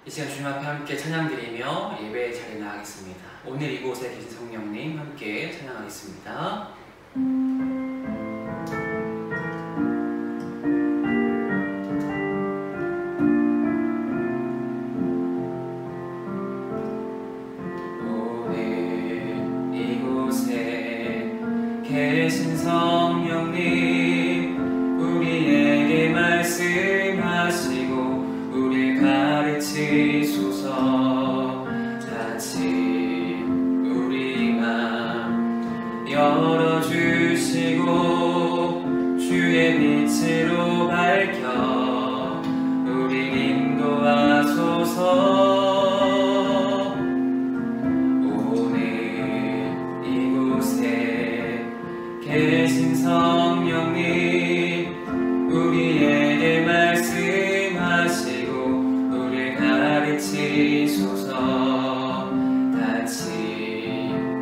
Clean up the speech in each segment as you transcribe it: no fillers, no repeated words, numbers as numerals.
이 시간 주님 앞에 함께 찬양드리며 예배의 자리에 나가겠습니다. 오늘 이곳에 계신 성령님 함께 찬양하겠습니다. 오늘 이곳에 계신 성령님 우리에게 말씀하시고 우릴 가르치소서. 같이 우리 맘 열어주시고 주의 빛으로 밝혀 우릴 인도하소서. 오늘 이곳에 계신 성령님 우리에게 말씀하시고 우릴 가르치소서. 같이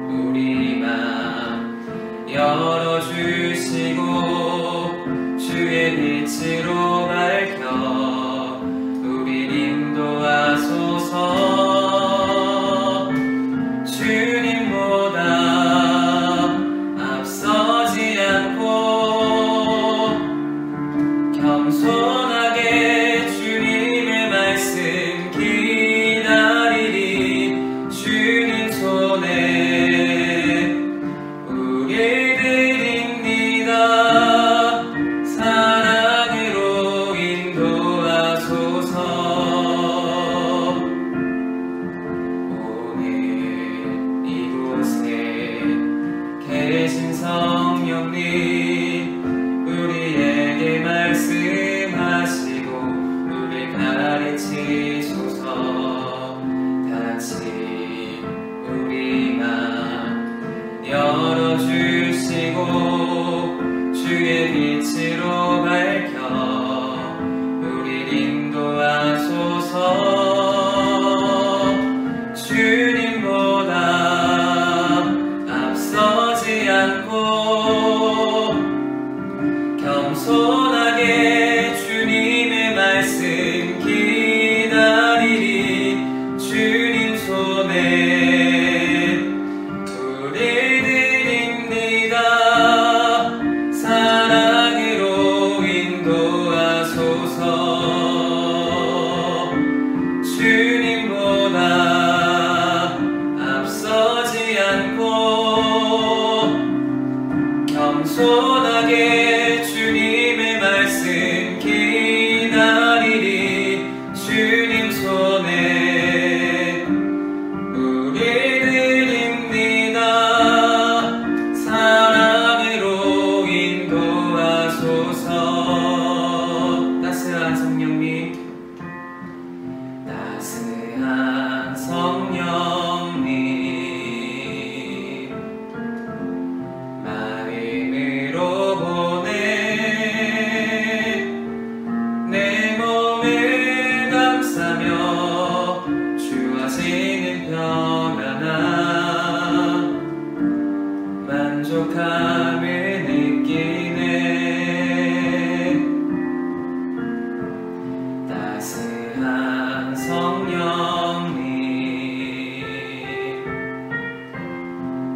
우리 맘 열어주시고 주의 빛으로 밝혀 우릴 인도하소서. 주님보다 앞서지 않고 겸손하게 주님의 말씀 기다리리. 주님 손에 우릴 드립니다. 사랑으로 인도하소서. 오늘 이곳에 계신 성령님 우리에게 말씀하시고 우릴 가르치소서. 같이 우리 맘 열어주시고 주의 빛으로 밝혀 우릴 인도하소서. 주님보다 앞서지 않고 겸손하게 주님의 말씀 기다리리. 주님 손에 우릴 드립니다. 사랑으로 인도하소서. 주님보다 앞서지 않고 겸손하게 주님의 말씀 기다리리. 주님 손에 우릴 드립니다. 사랑으로 인도하소서. 따스한 성령님, 따스한 성령님 마음으로 보내 내 몸을 감싸며 주하시는 평안함 만족함을 느끼네. 따스한 성령님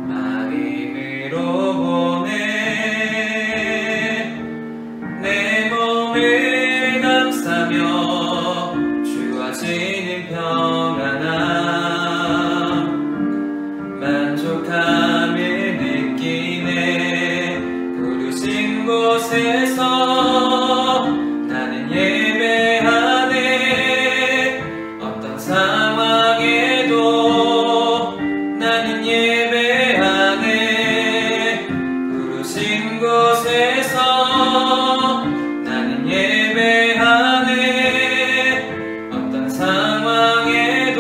마음으로 보내 내 몸을 감싸며 주하시는 평안함 만족함을 느끼네. 부르신 곳에서 나는 예배하네. 어떤 상황에도 나는 예배하네. 부르신 곳에서 나는 예배하네. 어떤 상황에도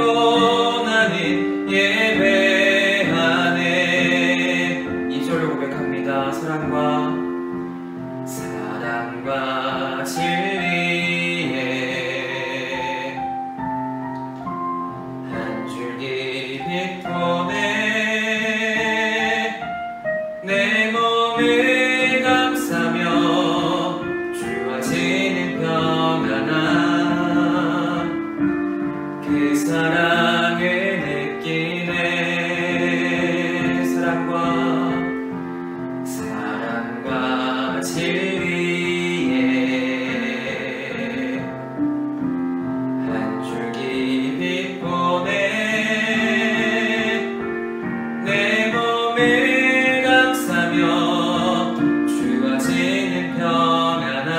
나는 예배하네. 2절로 고백합니다. 사랑과 진리에 그 사랑을 느끼네. 사랑과 진리에 한 줄기 빛보네. 내 몸을 감싸며 주어지는 평안함.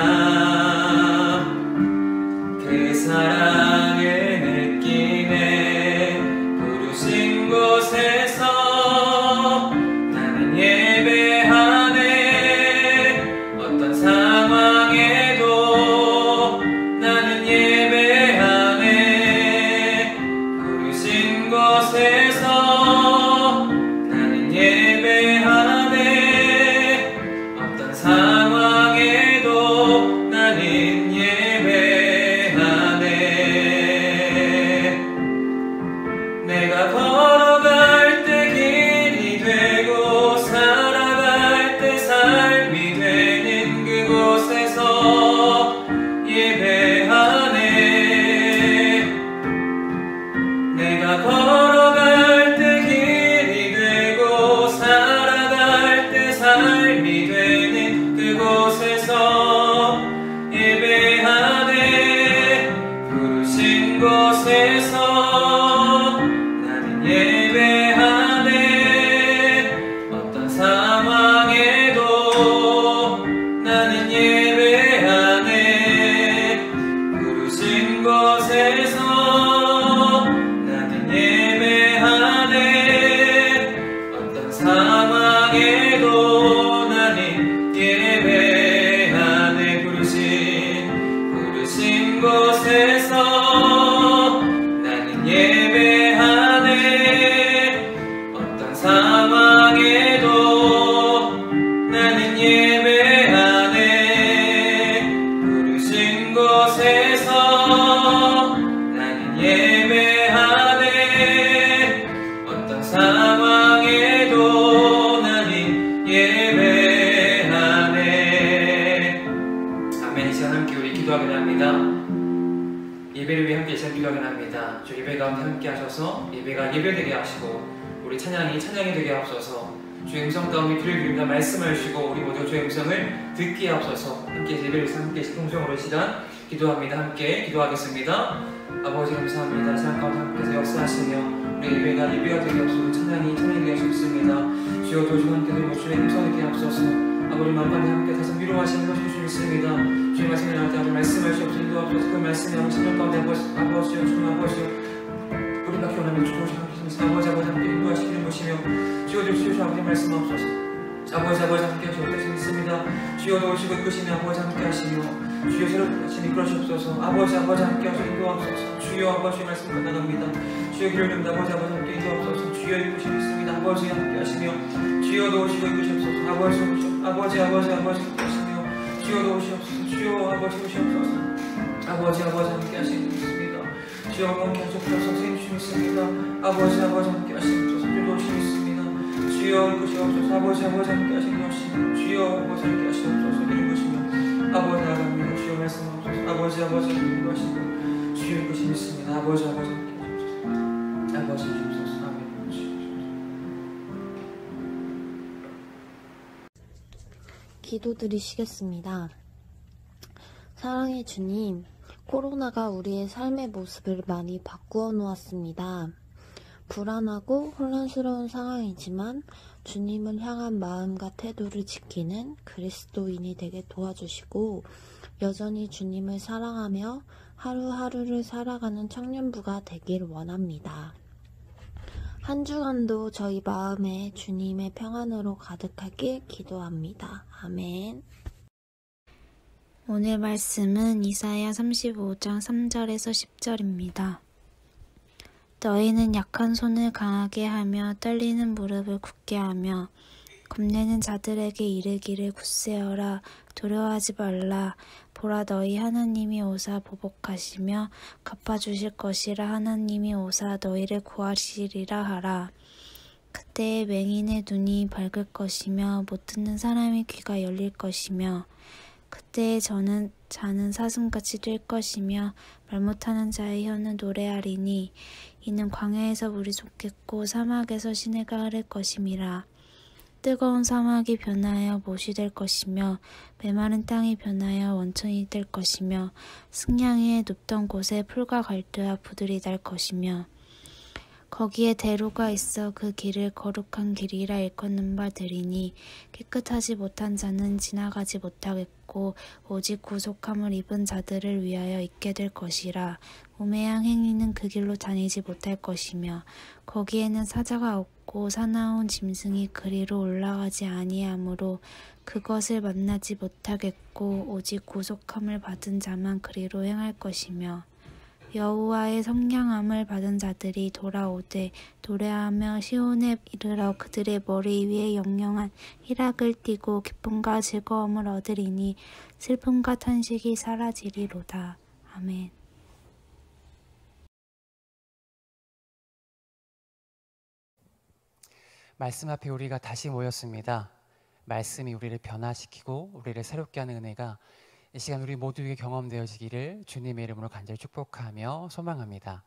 그 사랑을 느끼네. 부르신 곳에서 나는 예배하네. 어떤 상황에도 나는 예배하네. 부르신 곳에서 나는 예배하네. 어떤 상황에도 나는 예배하네. 내가 걸어갈 때 길이 되고 살아갈 때 삶이 되는 그곳에서 예배하네. 내가 걸어갈 때 길이 되고 살아갈 때 삶이 되는 그곳에서 예배하네. 부르신 곳에서 나는 예배하네. 어떤 상황에도 나는 예배하네. 부르신 곳에서 나는 예배하네. 어떤 상황에도 나는 예배하네. 부르신 곳에서 나는 예배하네. 어떤 상황에도 나는 예배하네. 부르신 곳에서 나는 예배하네. 어떤 상황에도 나는 예배하네. 아멘. 이 시간 함께 우리 기도하기를 합니다. 예배를 위해 함께 이 시간 기도하기를 합니다. 주 예배 가운데 함께 하셔서 예배가 예배되게 하시고 우리 찬양이 되게 하옵소서. 주의 음성 가운데 귀를 기울이며 말씀을 주시고 우리 모두 주의 음성을 듣게 하옵소서. 함께 예배를 위해서 함께 통성으로 시간 기도합니다. 함께 기도하겠습니다. 아버지 감사합니다. 시간 가운데 함께서 역사하시며 우리 예배가 되게 하옵소서. 찬양이 되게 하옵습니다. 주여 도주 함께 들고 주의 음성 듣게 하옵소서. 아버지 만반에 함께 다시 위로하시는 것이 주 있습니다. 주의 말씀을 나올 때 아버지 말씀을 주옵소서. 인도하옵소서. 그 말씀이 아버지 심령 가운데 아버지여 주님 아버지여 우리가 기원하며 주도시 함께 하시면서 아버지 함께 인도하시기를 보시며 주여 주시오 아버지 말씀하옵소서. 아버지 함께 하시오 될수 있습니다. 주여 도우시고 이끄시며 아버지 함께 하시며 주여 새롭게 하시니 이끌어주옵소서. 아버지 함께 하시오 인도하옵소서. 주여 아버지 말씀 건너갑니다. 주여 길을 줍니다. 아버지 함께 인도하옵소서. 주여 이끄시고 있습니다. 아버지 함께 하시며 주여 도우시고 이끄시옵소서. 아버지 함께 하시며 주여 도우시옵소서. 주여 아버지 오시옵소서. 아버지 함께 하시고 있습니다. 주여 함께 하시옵소서. 선생님 주님 있습니다. 아버지 함께 하시옵소서. 주여 도우시고 있습니다. 주여 이끄시옵소서. 아버지 함께 하시옵소서. 주여 아버지 함께 하시옵소서. 길을 보시며 아버지 나갑니다. 주여 말씀하옵소서. 아버지 함께 하시고 주여 이끄시고 있습니다. 아버지 함께 하시옵소서. 아버지 주옵소서. 아멘. 기도드리시겠습니다. 사랑의 주님, 코로나가 우리의 삶의 모습을 많이 바꾸어 놓았습니다. 불안하고 혼란스러운 상황이지만 주님을 향한 마음과 태도를 지키는 그리스도인이 되게 도와주시고 여전히 주님을 사랑하며 하루하루를 살아가는 청년부가 되길 원합니다. 한 주간도 저희 마음에 주님의 평안으로 가득하길 기도합니다. 아멘. 오늘 말씀은 이사야 35장 3절에서 10절입니다. 너희는 약한 손을 강하게 하며 떨리는 무릎을 굳게 하며 겁내는 자들에게 이르기를 굳세어라 두려워하지 말라 보라 너희 하나님이 오사 보복하시며 갚아주실 것이라 하나님이 오사 너희를 구하시리라 하라. 그때에 맹인의 눈이 밝을 것이며 못 듣는 사람의 귀가 열릴 것이며 그때에 저는 자는 사슴같이 뛸 것이며 말 못하는 자의 혀는 노래하리니 이는 광야에서 물이 솟겠고 사막에서 시내가 흐를 것임이라. 뜨거운 사막이 변하여 못이 될 것이며 메마른 땅이 변하여 원천이 될 것이며 승량 위에 눕던 곳에 풀과 갈대와 부들이 날 것이며 거기에 대로가 있어 그 길을 거룩한 길이라 일컫는 바 되리니 깨끗하지 못한 자는 지나가지 못하겠고 오직 구속함을 입은 자들을 위하여 있게 될 것이라. 우매한 행위는 그 길로 다니지 못할 것이며 거기에는 사자가 없고 사나운 짐승이 그리로 올라가지 아니하므로 그것을 만나지 못하겠고 오직 구속함을 받은 자만 그리로 행할 것이며 여호와의 성량함을 받은 자들이 돌아오되 노래하며 시온에 이르러 그들의 머리 위에 영영한 희락을 띠고 기쁨과 즐거움을 얻으리니 슬픔과 탄식이 사라지리로다. 아멘. 말씀 앞에 우리가 다시 모였습니다. 말씀이 우리를 변화시키고 우리를 새롭게 하는 은혜가 이 시간 우리 모두에게 경험되어지기를 주님의 이름으로 간절히 축복하며 소망합니다.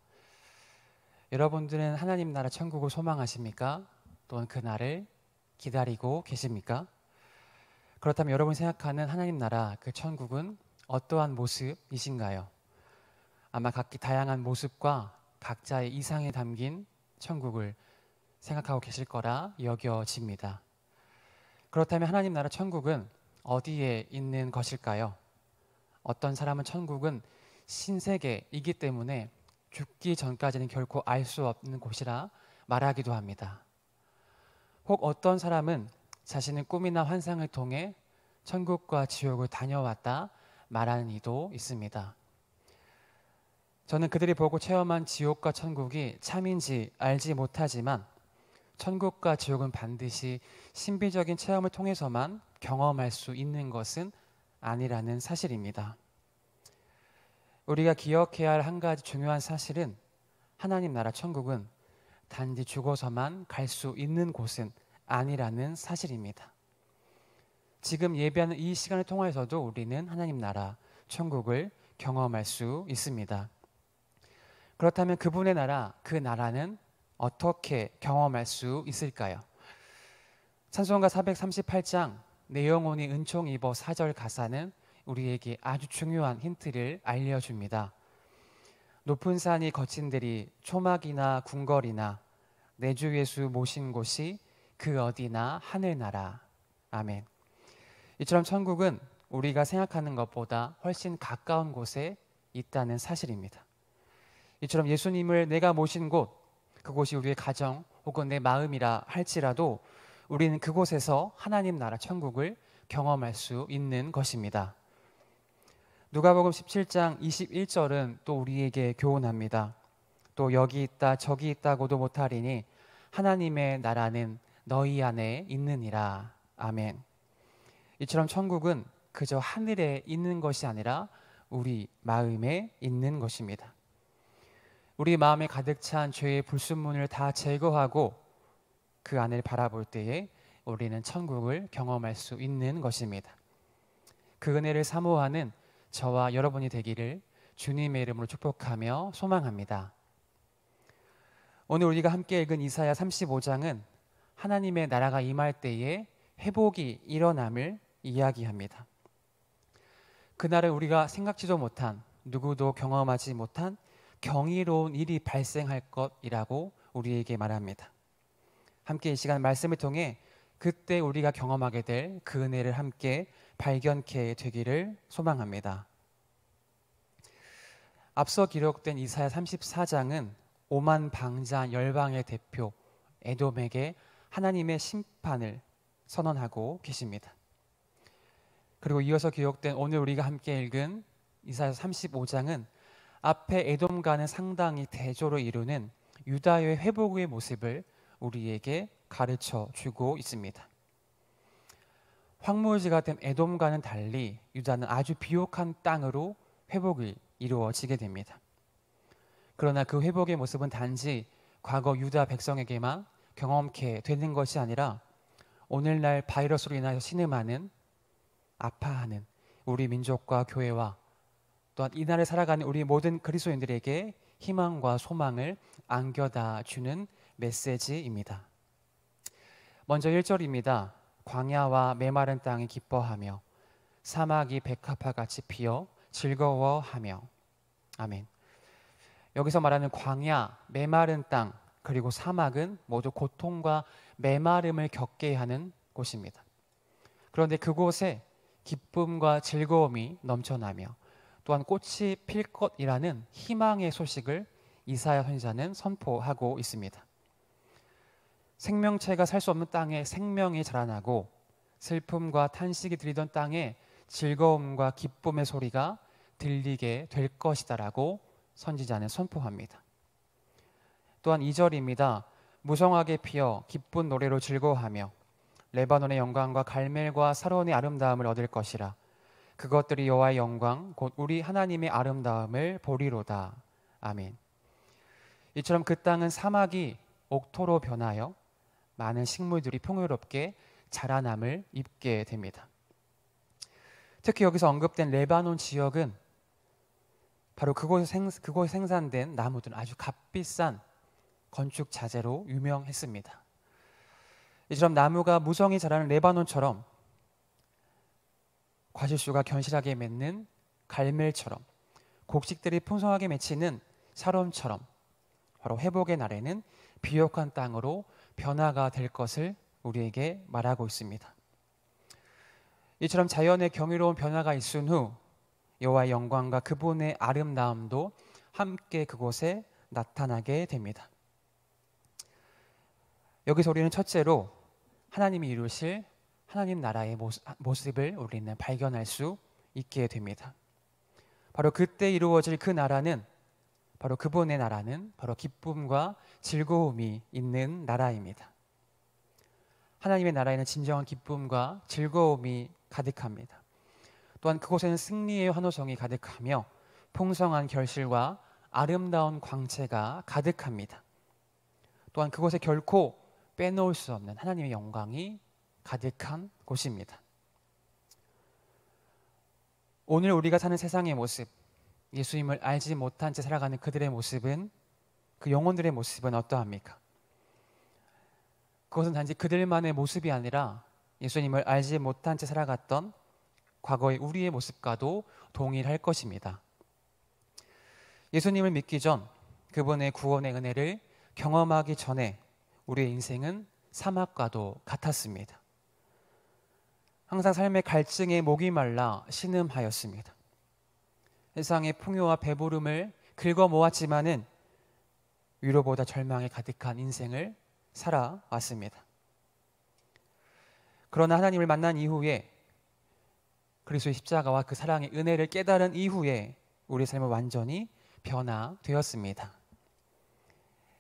여러분들은 하나님 나라 천국을 소망하십니까? 또는 그 날을 기다리고 계십니까? 그렇다면 여러분이 생각하는 하나님 나라 그 천국은 어떠한 모습이신가요? 아마 각기 다양한 모습과 각자의 이상에 담긴 천국을 생각하고 계실 거라 여겨집니다. 그렇다면 하나님 나라 천국은 어디에 있는 것일까요? 어떤 사람은 천국은 신세계이기 때문에 죽기 전까지는 결코 알 수 없는 곳이라 말하기도 합니다. 혹 어떤 사람은 자신의 꿈이나 환상을 통해 천국과 지옥을 다녀왔다 말하는 이도 있습니다. 저는 그들이 보고 체험한 지옥과 천국이 참인지 알지 못하지만 천국과 지옥은 반드시 신비적인 체험을 통해서만 경험할 수 있는 것은 아니라는 사실입니다. 우리가 기억해야 할 한 가지 중요한 사실은 하나님 나라 천국은 단지 죽어서만 갈 수 있는 곳은 아니라는 사실입니다. 지금 예배하는 이 시간을 통해서도 우리는 하나님 나라 천국을 경험할 수 있습니다. 그렇다면 그분의 나라, 그 나라는 어떻게 경험할 수 있을까요? 찬송가 438장 내 영혼이 은총 입어 4절 가사는 우리에게 아주 중요한 힌트를 알려줍니다. 높은 산이 거친 데리 초막이나 궁궐이나 내 주 예수 모신 곳이 그 어디나 하늘나라. 아멘. 이처럼 천국은 우리가 생각하는 것보다 훨씬 가까운 곳에 있다는 사실입니다. 이처럼 예수님을 내가 모신 곳, 그곳이 우리의 가정 혹은 내 마음이라 할지라도 우리는 그곳에서 하나님 나라 천국을 경험할 수 있는 것입니다. 누가복음 17장 21절은 또 우리에게 교훈합니다. 또 여기 있다 저기 있다고도 못하리니 하나님의 나라는 너희 안에 있느니라. 아멘. 이처럼 천국은 그저 하늘에 있는 것이 아니라 우리 마음에 있는 것입니다. 우리 마음에 가득 찬 죄의 불순물을 다 제거하고 그 안을 바라볼 때에 우리는 천국을 경험할 수 있는 것입니다. 그 은혜를 사모하는 저와 여러분이 되기를 주님의 이름으로 축복하며 소망합니다. 오늘 우리가 함께 읽은 이사야 35장은 하나님의 나라가 임할 때에 회복이 일어남을 이야기합니다. 그날은 우리가 생각지도 못한, 누구도 경험하지 못한 경이로운 일이 발생할 것이라고 우리에게 말합니다. 함께 이 시간 말씀을 통해 그때 우리가 경험하게 될 그 은혜를 함께 발견케 되기를 소망합니다. 앞서 기록된 이사야 34장은 오만 방자 열방의 대표 에돔에게 하나님의 심판을 선언하고 계십니다. 그리고 이어서 기록된 오늘 우리가 함께 읽은 이사야 35장은 앞에 에돔과는 상당히 대조를 이루는 유다의 회복의 모습을 우리에게 가르쳐 주고 있습니다. 황무지가 된 에돔과는 달리 유다는 아주 비옥한 땅으로 회복이 이루어지게 됩니다. 그러나 그 회복의 모습은 단지 과거 유다 백성에게만 경험케 되는 것이 아니라 오늘날 바이러스로 인하여 신음하는, 아파하는 우리 민족과 교회와 또한 이날을 살아가는 우리 모든 그리스도인들에게 희망과 소망을 안겨다 주는 메시지입니다. 먼저 1절입니다. 광야와 메마른 땅이 기뻐하며 사막이 백합화같이 피어 즐거워하며. 아멘. 여기서 말하는 광야, 메마른 땅, 그리고 사막은 모두 고통과 메마름을 겪게 하는 곳입니다. 그런데 그곳에 기쁨과 즐거움이 넘쳐나며 또한 꽃이 필 것이라는 희망의 소식을 이사야 선지자는 선포하고 있습니다. 생명체가 살 수 없는 땅에 생명이 자라나고 슬픔과 탄식이 들리던 땅에 즐거움과 기쁨의 소리가 들리게 될 것이다라고 선지자는 선포합니다. 또한 2절입니다. 무성하게 피어 기쁜 노래로 즐거워하며 레바논의 영광과 갈멜과 사론의 아름다움을 얻을 것이라. 그것들이 여호와의 영광 곧 우리 하나님의 아름다움을 보리로다. 아멘. 이처럼 그 땅은 사막이 옥토로 변하여 많은 식물들이 풍요롭게 자라남을 입게 됩니다. 특히 여기서 언급된 레바논 지역은 바로 그곳에 생산된 나무들은 아주 값비싼 건축 자재로 유명했습니다. 이처럼 나무가 무성히 자라는 레바논처럼 과실수가 견실하게 맺는 갈멜처럼 곡식들이 풍성하게 맺히는 샤론처럼 바로 회복의 날에는 비옥한 땅으로 변화가 될 것을 우리에게 말하고 있습니다. 이처럼 자연의 경이로운 변화가 있은 후 여호와의 영광과 그분의 아름다움도 함께 그곳에 나타나게 됩니다. 여기서 우리는 첫째로 하나님이 이루실 하나님 나라의 모습을 우리는 발견할 수 있게 됩니다. 바로 그때 이루어질 그 나라는 바로 그분의 나라는 바로 기쁨과 즐거움이 있는 나라입니다. 하나님의 나라에는 진정한 기쁨과 즐거움이 가득합니다. 또한 그곳에는 승리의 환호성이 가득하며 풍성한 결실과 아름다운 광채가 가득합니다. 또한 그곳에 결코 빼놓을 수 없는 하나님의 영광이 가득한 곳입니다. 오늘 우리가 사는 세상의 모습, 예수님을 알지 못한 채 살아가는 그들의 모습은, 그 영혼들의 모습은 어떠합니까? 그것은 단지 그들만의 모습이 아니라 예수님을 알지 못한 채 살아갔던 과거의 우리의 모습과도 동일할 것입니다. 예수님을 믿기 전, 그분의 구원의 은혜를 경험하기 전에 우리의 인생은 사막과도 같았습니다. 항상 삶의 갈증에 목이 말라 신음하였습니다. 세상의 풍요와 배부름을 긁어 모았지만은 위로보다 절망에 가득한 인생을 살아왔습니다. 그러나 하나님을 만난 이후에 그리스도의 십자가와 그 사랑의 은혜를 깨달은 이후에 우리의 삶은 완전히 변화되었습니다.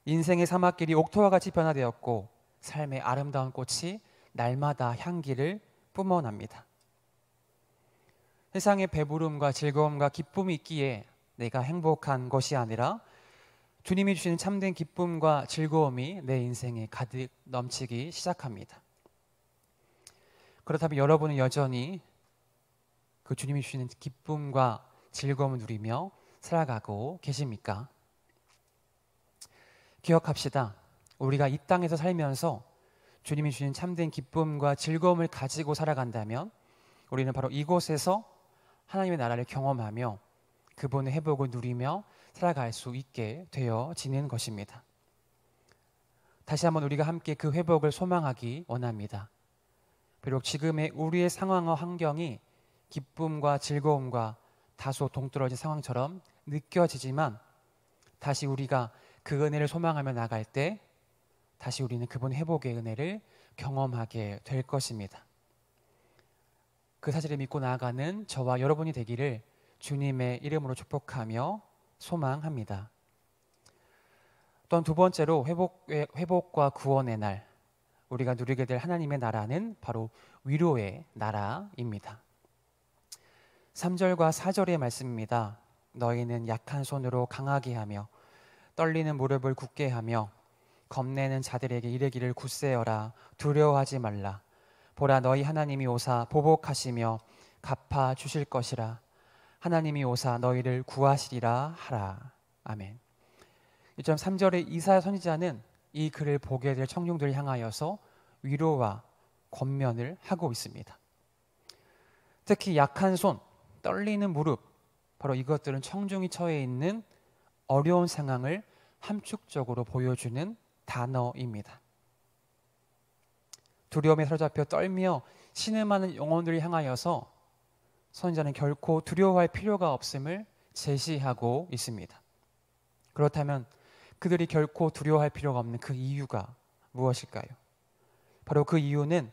인생의 사막길이 옥토와 같이 변화되었고 삶의 아름다운 꽃이 날마다 향기를 뿜어납니다. 세상의 배부름과 즐거움과 기쁨이 있기에 내가 행복한 것이 아니라 주님이 주시는 참된 기쁨과 즐거움이 내 인생에 가득 넘치기 시작합니다. 그렇다면 여러분은 여전히 그 주님이 주시는 기쁨과 즐거움을 누리며 살아가고 계십니까? 기억합시다. 우리가 이 땅에서 살면서 주님이 주신 참된 기쁨과 즐거움을 가지고 살아간다면 우리는 바로 이곳에서 하나님의 나라를 경험하며 그분의 회복을 누리며 살아갈 수 있게 되어지는 것입니다. 다시 한번 우리가 함께 그 회복을 소망하기 원합니다. 비록 지금의 우리의 상황과 환경이 기쁨과 즐거움과 다소 동떨어진 상황처럼 느껴지지만 다시 우리가 그 은혜를 소망하며 나갈 때 다시 우리는 그분의 회복의 은혜를 경험하게 될 것입니다. 그 사실을 믿고 나아가는 저와 여러분이 되기를 주님의 이름으로 축복하며 소망합니다. 또한 두 번째로 회복과 구원의 날, 우리가 누리게 될 하나님의 나라는 바로 위로의 나라입니다. 3절과 4절의 말씀입니다. 너희는 약한 손으로 강하게 하며 떨리는 무릎을 굳게 하며 겁내는 자들에게 이르기를 굳세어라 두려워하지 말라. 보라 너희 하나님이 오사 보복하시며 갚아 주실 것이라. 하나님이 오사 너희를 구하시리라 하라. 아멘. 1.3절에 이사야 선지자는 이 글을 보게 될 청중들을 향하여서 위로와 권면을 하고 있습니다. 특히 약한 손, 떨리는 무릎, 바로 이것들은 청중이 처해 있는 어려운 상황을 함축적으로 보여주는 단어입니다. 두려움에 사로잡혀 떨며 신음하는 영혼들을 향하여서 선지자는 결코 두려워할 필요가 없음을 제시하고 있습니다. 그렇다면 그들이 결코 두려워할 필요가 없는 그 이유가 무엇일까요? 바로 그 이유는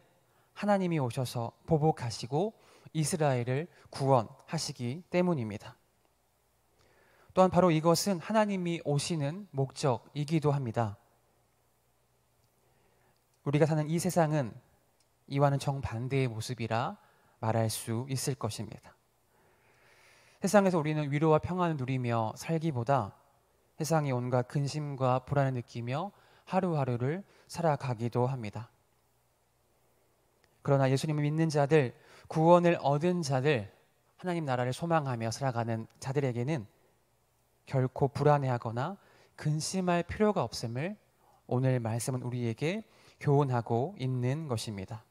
하나님이 오셔서 보복하시고 이스라엘을 구원하시기 때문입니다. 또한 바로 이것은 하나님이 오시는 목적이기도 합니다. 우리가 사는 이 세상은 이와는 정반대의 모습이라 말할 수 있을 것입니다. 세상에서 우리는 위로와 평안을 누리며 살기보다 세상의 온갖 근심과 불안을 느끼며 하루하루를 살아가기도 합니다. 그러나 예수님을 믿는 자들, 구원을 얻은 자들, 하나님 나라를 소망하며 살아가는 자들에게는 결코 불안해하거나 근심할 필요가 없음을 오늘 말씀은 우리에게 교훈하고 있는 것입니다.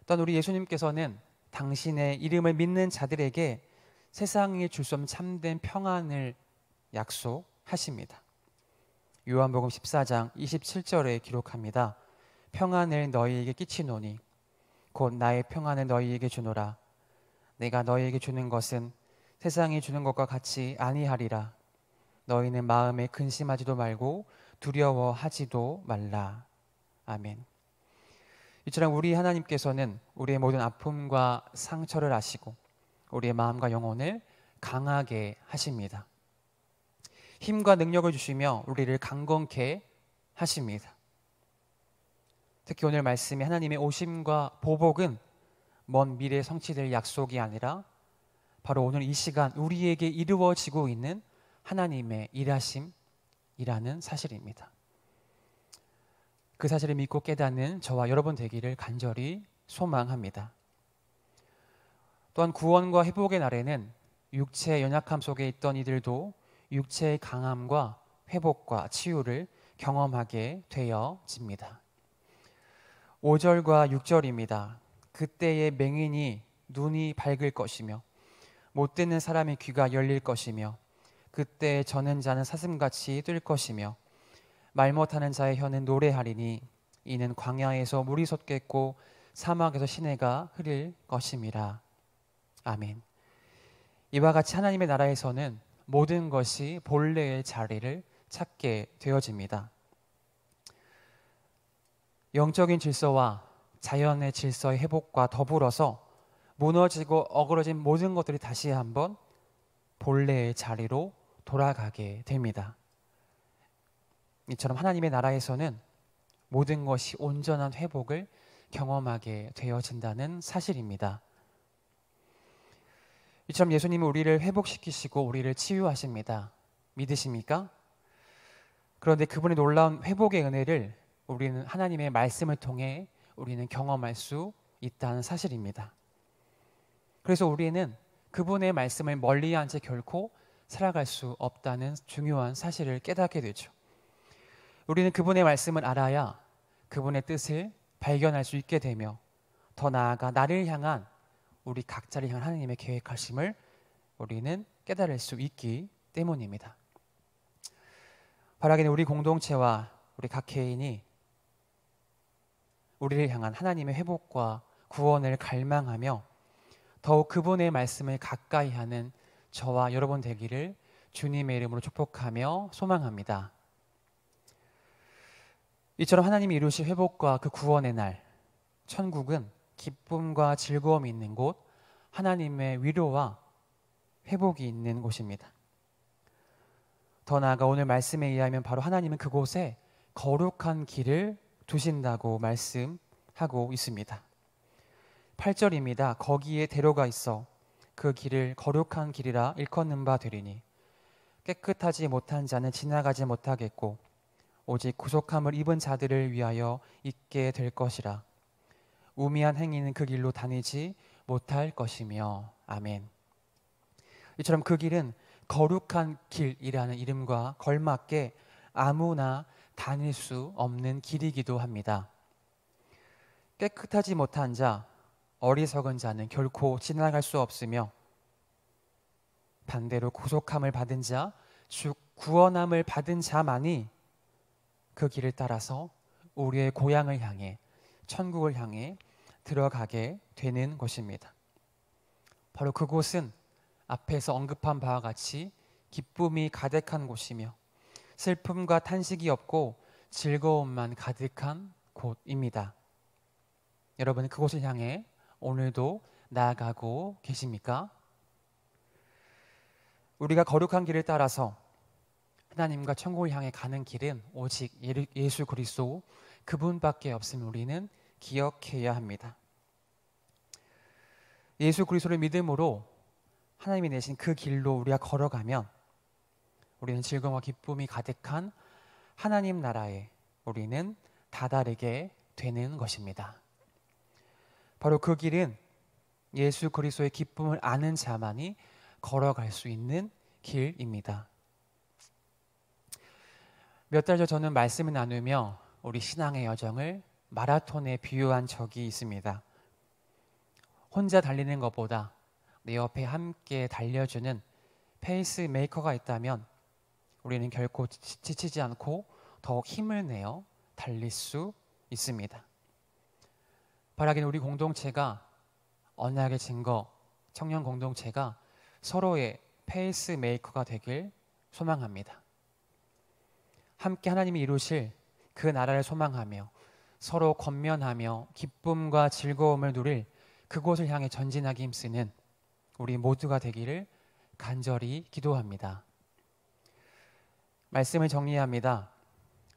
또한 우리 예수님께서는 당신의 이름을 믿는 자들에게 세상에 줄 수 없는 참된 평안을 약속하십니다. 요한복음 14장 27절에 기록합니다. 평안을 너희에게 끼치노니 곧 나의 평안을 너희에게 주노라. 내가 너희에게 주는 것은 세상이 주는 것과 같이 아니하리라. 너희는 마음에 근심하지도 말고 두려워하지도 말라. 아멘. 이처럼 우리 하나님께서는 우리의 모든 아픔과 상처를 아시고 우리의 마음과 영혼을 강하게 하십니다. 힘과 능력을 주시며 우리를 강건케 하십니다. 특히 오늘 말씀의 하나님의 오심과 보복은 먼 미래에 성취될 약속이 아니라 바로 오늘 이 시간 우리에게 이루어지고 있는 하나님의 일하심이라는 사실입니다. 그 사실을 믿고 깨닫는 저와 여러분 되기를 간절히 소망합니다. 또한 구원과 회복의 날에는 육체의 연약함 속에 있던 이들도 육체의 강함과 회복과 치유를 경험하게 되어집니다. 5절과 6절입니다. 그때의 맹인이 눈이 밝을 것이며 못 듣는 사람의 귀가 열릴 것이며 그때 저는 자는 사슴같이 뛸 것이며 말 못하는 자의 혀는 노래하리니 이는 광야에서 물이 솟겠고 사막에서 시내가 흐릴 것임이라. 아멘. 이와 같이 하나님의 나라에서는 모든 것이 본래의 자리를 찾게 되어집니다. 영적인 질서와 자연의 질서의 회복과 더불어서 무너지고 어그러진 모든 것들이 다시 한번 본래의 자리로 돌아가게 됩니다. 이처럼 하나님의 나라에서는 모든 것이 온전한 회복을 경험하게 되어진다는 사실입니다. 이처럼 예수님은 우리를 회복시키시고 우리를 치유하십니다. 믿으십니까? 그런데 그분의 놀라운 회복의 은혜를 우리는 하나님의 말씀을 통해 우리는 경험할 수 있다는 사실입니다. 그래서 우리는 그분의 말씀을 멀리한 채 결코 살아갈 수 없다는 중요한 사실을 깨닫게 되죠. 우리는 그분의 말씀을 알아야 그분의 뜻을 발견할 수 있게 되며 더 나아가 나를 향한 우리 각자를 향한 하나님의 계획하심을 우리는 깨달을 수 있기 때문입니다. 바라기는 우리 공동체와 우리 각 개인이 우리를 향한 하나님의 회복과 구원을 갈망하며 더욱 그분의 말씀을 가까이 하는 저와 여러분 되기를 주님의 이름으로 축복하며 소망합니다. 이처럼 하나님이 이루실 회복과 그 구원의 날, 천국은 기쁨과 즐거움이 있는 곳, 하나님의 위로와 회복이 있는 곳입니다. 더 나아가 오늘 말씀에 의하면 바로 하나님은 그곳에 거룩한 길을 두신다고 말씀하고 있습니다. 8절입니다. 거기에 대로가 있어 그 길을 거룩한 길이라 일컫는 바 되리니 깨끗하지 못한 자는 지나가지 못하겠고 오직 구속함을 입은 자들을 위하여 있게 될 것이라. 우미한 행위는 그 길로 다니지 못할 것이며. 아멘. 이처럼 그 길은 거룩한 길이라는 이름과 걸맞게 아무나 다닐 수 없는 길이기도 합니다. 깨끗하지 못한 자, 어리석은 자는 결코 지나갈 수 없으며 반대로 구속함을 받은 자, 즉 구원함을 받은 자만이 그 길을 따라서 우리의 고향을 향해, 천국을 향해 들어가게 되는 것입니다. 바로 그곳은 앞에서 언급한 바와 같이 기쁨이 가득한 곳이며 슬픔과 탄식이 없고 즐거움만 가득한 곳입니다. 여러분, 그곳을 향해 오늘도 나아가고 계십니까? 우리가 거룩한 길을 따라서 하나님과 천국을 향해 가는 길은 오직 예수 그리스도 그분밖에 없음을 우리는 기억해야 합니다. 예수 그리스도를 믿음으로 하나님이 내신 그 길로 우리가 걸어가면 우리는 즐거움과 기쁨이 가득한 하나님 나라에 우리는 다다르게 되는 것입니다. 바로 그 길은 예수 그리스도의 기쁨을 아는 자만이 걸어갈 수 있는 길입니다. 몇 달 전 저는 말씀을 나누며 우리 신앙의 여정을 마라톤에 비유한 적이 있습니다. 혼자 달리는 것보다 내 옆에 함께 달려주는 페이스메이커가 있다면 우리는 결코 지치지 않고 더욱 힘을 내어 달릴 수 있습니다. 바라기는 우리 공동체가 언약의 증거, 청년 공동체가 서로의 페이스메이커가 되길 소망합니다. 함께 하나님이 이루실 그 나라를 소망하며 서로 권면하며 기쁨과 즐거움을 누릴 그곳을 향해 전진하기 힘쓰는 우리 모두가 되기를 간절히 기도합니다. 말씀을 정리합니다.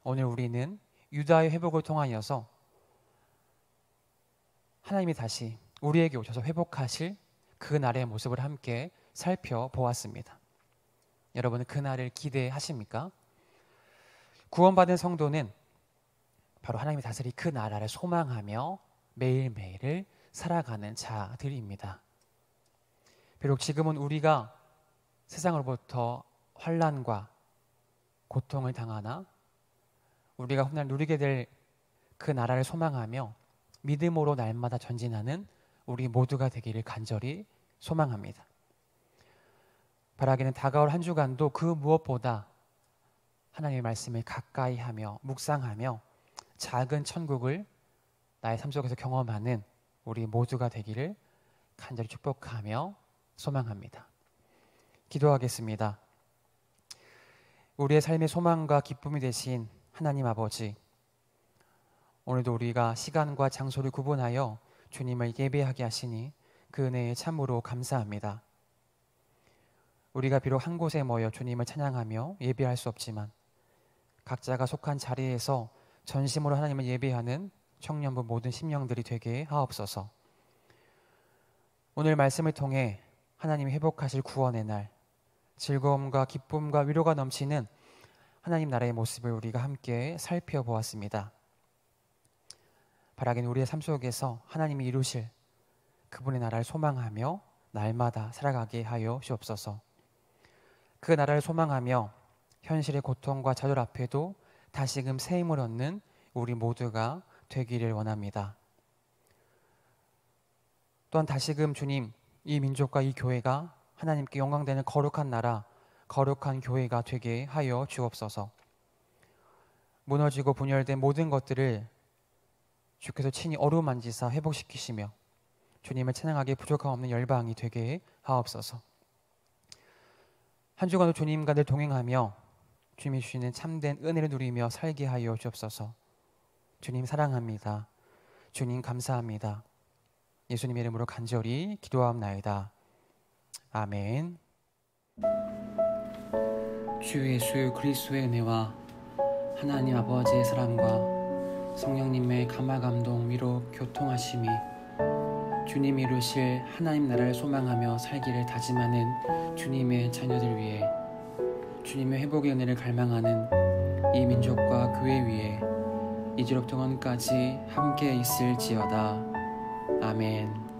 오늘 우리는 유다의 회복을 통하여서 하나님이 다시 우리에게 오셔서 회복하실 그 날의 모습을 함께 살펴보았습니다. 여러분은 그 날을 기대하십니까? 구원받은 성도는 바로 하나님이 다스릴 그 나라를 소망하며 매일매일을 살아가는 자들입니다. 비록 지금은 우리가 세상으로부터 환난과 고통을 당하나 우리가 훗날 누리게 될 그 나라를 소망하며 믿음으로 날마다 전진하는 우리 모두가 되기를 간절히 소망합니다. 바라기는 다가올 한 주간도 그 무엇보다 하나님의 말씀을 가까이 하며 묵상하며 작은 천국을 나의 삶 속에서 경험하는 우리 모두가 되기를 간절히 축복하며 소망합니다. 기도하겠습니다. 우리의 삶의 소망과 기쁨이 되신 하나님 아버지, 오늘도 우리가 시간과 장소를 구분하여 주님을 예배하게 하시니 그 은혜에 참으로 감사합니다. 우리가 비록 한 곳에 모여 주님을 찬양하며 예배할 수 없지만 각자가 속한 자리에서 전심으로 하나님을 예배하는 청년부 모든 심령들이 되게 하옵소서. 오늘 말씀을 통해 하나님이 회복하실 구원의 날, 즐거움과 기쁨과 위로가 넘치는 하나님 나라의 모습을 우리가 함께 살펴보았습니다. 바라기는 우리의 삶 속에서 하나님이 이루실 그분의 나라를 소망하며 날마다 살아가게 하여 주옵소서. 그 나라를 소망하며 현실의 고통과 좌절 앞에도 다시금 새 힘을 얻는 우리 모두가 되기를 원합니다. 또한 다시금 주님, 이 민족과 이 교회가 하나님께 영광되는 거룩한 나라, 거룩한 교회가 되게 하여 주옵소서. 무너지고 분열된 모든 것들을 주께서 친히 어루만지사 회복시키시며 주님을 찬양하기에 부족함 없는 열방이 되게 하옵소서. 한 주간도 주님과 늘 동행하며 주님이 주시는 참된 은혜를 누리며 살게 하여 주옵소서. 주님 사랑합니다. 주님 감사합니다. 예수님 이름으로 간절히 기도하옵나이다. 아멘. 주 예수 그리스도의 은혜와 하나님 아버지의 사랑과 성령님의 감화감동 위로 교통하심이 주님이 이루실 하나님 나라를 소망하며 살기를 다짐하는 주님의 자녀들 위해 주님의 회복의 은혜를 갈망하는 이 민족과 교회 위에 이제로부터 영원까지 함께 있을지어다. 아멘.